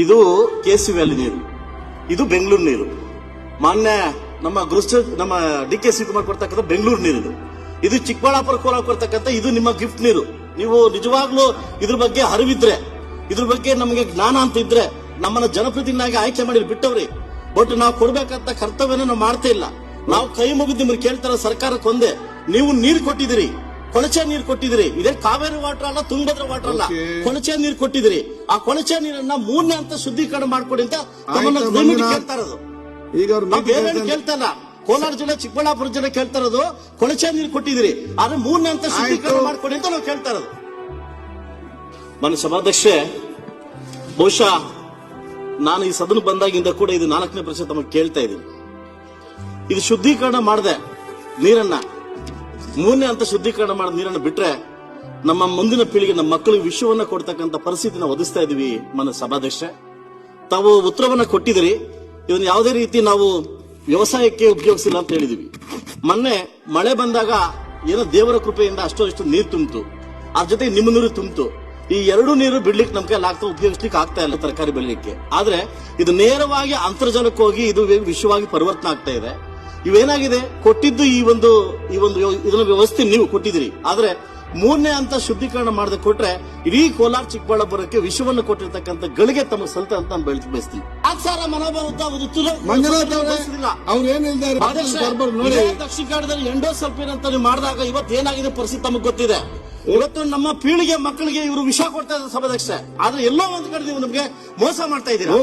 ಇದು KC valley ನೀರು, ಇದು ಬೆಂಗಳೂರು ನೀರು. ಮಾನ್ಯ ನಮ್ಮ ನಮ್ಮ ಡಿ.ಕೆ. ಶಿವಕುಮಾರ್ ಕೊಡ್ತಕ್ಕಂಥ ಬೆಂಗಳೂರು ನೀರು ಇದು ಚಿಕ್ಕಬಳ್ಳಾಪುರ ಕೋಲಾರ ಕೊಡ್ತಕ್ಕಂಥ ಇದು ನಿಮ್ಮ ಗಿಫ್ಟ್ ನೀರು. ನೀವು ನಿಜವಾಗ್ಲೂ ಇದ್ರ ಬಗ್ಗೆ ಅರಿವಿದ್ರೆ, ಇದ್ರ ಬಗ್ಗೆ ನಮಗೆ ಜ್ಞಾನ ಅಂತ ಇದ್ರೆ ನಮ್ಮನ್ನ ಜನಪ್ರತಿನಿಧಿಯಾಗಿ ಆಯ್ಕೆ ಮಾಡಿ ಬಿಟ್ಟವ್ರಿ. ಬಟ್ ನಾವು ಕೊಡ್ಬೇಕಂತ ಕರ್ತವ್ಯನ ನಾವು ಮಾಡ್ತಾ ಇಲ್ಲ. ನಾವು ಕೈ ಮುಗಿದು ನಿಮ್ಗೆ ಕೇಳ್ತಾರ ಸರ್ಕಾರಕ್ಕೆ ಒಂದೇ, ನೀವು ನೀರು ಕೊಟ್ಟಿದ್ದೀರಿ, ಕೊಳಚೆ ನೀರು ಕೊಟ್ಟಿದ್ದೀರಿ. ಇದೇ ಕಾವೇರಿ ವಾಟರ್ ಅಲ್ಲ, ತುಂಗಭದ್ರಾ ವಾಟರ್ ಅಲ್ಲ, ಕೊಳಚೆ ನೀರು ಕೊಟ್ಟಿದ್ದೀರಿ. ಆ ಕೊಳಚೆ ನೀರನ್ನ 3ನೇ ಹಂತ ಶುದ್ಧೀಕರಣ ಮಾಡ್ಕೊಡಿ ಅಂತ ತಮ್ಮನ್ನ ಕೇಳ್ತಾ ಇರೋದು. ಈಗ ಬೇರೆ ಕೇಳ್ತಾ ಇಲ್ಲ. ಕೋಲಾರ ಜಿಲ್ಲೆ, ಚಿಕ್ಕಬಳ್ಳಾಪುರ ಜಿಲ್ಲೆ ಕೇಳ್ತಾ ಇರೋದು ಕೊಳಚೆ ನೀರು ಕೊಟ್ಟಿದ್ದೀರಿ, ಆದ್ರೆ 3ನೇ ಹಂತ ಶುದ್ಧೀಕರಣ ಮಾಡ್ಕೊಡಿ ಅಂತ ನಾವು ಕೇಳ್ತಾ ಇರೋದು. ಮನೆ ಸಭಾಧ್ಯಕ್ಷೆ, ಬಹುಶಃ ನಾನು ಈ ಸದನ ಬಂದಾಗಿಂದ ಕೂಡ ಇದು 4ನೇ ಪ್ರಶ್ನೆ ತಮಗೆ ಕೇಳ್ತಾ ಇದ್ದೀನಿ. ಇದು ಶುದ್ಧೀಕರಣ ಮಾಡದೆ ನೀರನ್ನ 3ನೇ ಹಂತ ಶುದ್ಧೀಕರಣ ಮಾಡಿದ ನೀರನ್ನು ಬಿಟ್ರೆ ನಮ್ಮ ಮುಂದಿನ ಪೀಳಿಗೆ, ನಮ್ಮ ಮಕ್ಕಳಿಗೆ ವಿಷಯವನ್ನ ಕೊಡ್ತಕ್ಕಂಥ ಪರಿಸ್ಥಿತಿ ನಾವು ಒದಗಿಸ್ತಾ ಇದೀವಿ. ಮನ ಸಭಾಧ್ಯಕ್ಷೆ, ತಾವು ಉತ್ತರವನ್ನ ಕೊಟ್ಟಿದ್ದೀರಿ. ಇದನ್ನ ಯಾವುದೇ ರೀತಿ ನಾವು ವ್ಯವಸಾಯಕ್ಕೆ ಉಪಯೋಗಿಸಿಲ್ಲ ಅಂತ ಹೇಳಿದೀವಿ. ಮೊನ್ನೆ ಮಳೆ ಬಂದಾಗ ಏನೋ ದೇವರ ಕೃಪೆಯಿಂದ ಅಷ್ಟು ನೀರು ತುಂಬಿತು, ಅದ್ರ ಜೊತೆ ನಿಮ್ಮ ನೀರು ತುಂಬಿತು. ಈ 2 ನೀರು ಬಿಡ್ಲಿಕ್ಕೆ ನಮ್ ಕೈಲಿ ಉಪಯೋಗಿಸ್ಲಿಕ್ಕೆ ಆಗ್ತಾ ಇಲ್ಲ ತರಕಾರಿ ಬೆಳಿಲಿಕ್ಕೆ. ಆದ್ರೆ ಇದು ನೇರವಾಗಿ ಅಂತರ್ಜಲಕ್ಕೆ ಹೋಗಿ ಇದು ವಿಶ್ವವಾಗಿ ಪರಿವರ್ತನೆ ಆಗ್ತಾ ಇದೆ. ಇವೇನಾಗಿದೆ, ಕೊಟ್ಟಿದ್ದು ಈ ಒಂದು ಇದನ್ನ ವ್ಯವಸ್ಥೆ ನೀವು ಕೊಟ್ಟಿದ್ದೀರಿ, ಆದ್ರೆ 3ನೇ ಹಂತ ಶುದ್ಧೀಕರಣ ಮಾಡದೆ ಕೊಟ್ರೆ ಇಡೀ ಕೋಲಾರ ಚಿಕ್ಕಬಳ್ಳಾಪುರಕ್ಕೆ ವಿಷವನ್ನು ಕೊಟ್ಟಿರ್ತಕ್ಕಂಥ ಗಳಿಗೆ ತಮಗೆ ಸಲ್ತ ಅಂತ ನಾನು ಬಯಸ್ತೀನಿ. ದಕ್ಷಿಣ ಕನ್ನಡದಲ್ಲಿ ಎಂಡೋಸಲ್ಫೇನ್ ಅಂತ ನೀವು ಮಾಡಿದಾಗ ಇವತ್ತು ಏನಾಗಿದೆ ಪರಿಸ್ಥಿತಿ ತಮಗೆ ಗೊತ್ತಿದೆ. ಇವತ್ತು ನಮ್ಮ ಪೀಳಿಗೆ ಮಕ್ಕಳಿಗೆ ಇವರು ವಿಷ ಕೊಡ್ತಾ ಇದ್ದಾರೆ ಸಭಾಧ್ಯಕ್ಷ, ಆದ್ರೆ ಎಲ್ಲೋ ಒಂದು ಕಡೆ ನೀವು ನಮ್ಗೆ ಮೋಸ ಮಾಡ್ತಾ ಇದ್ದೀರಾ.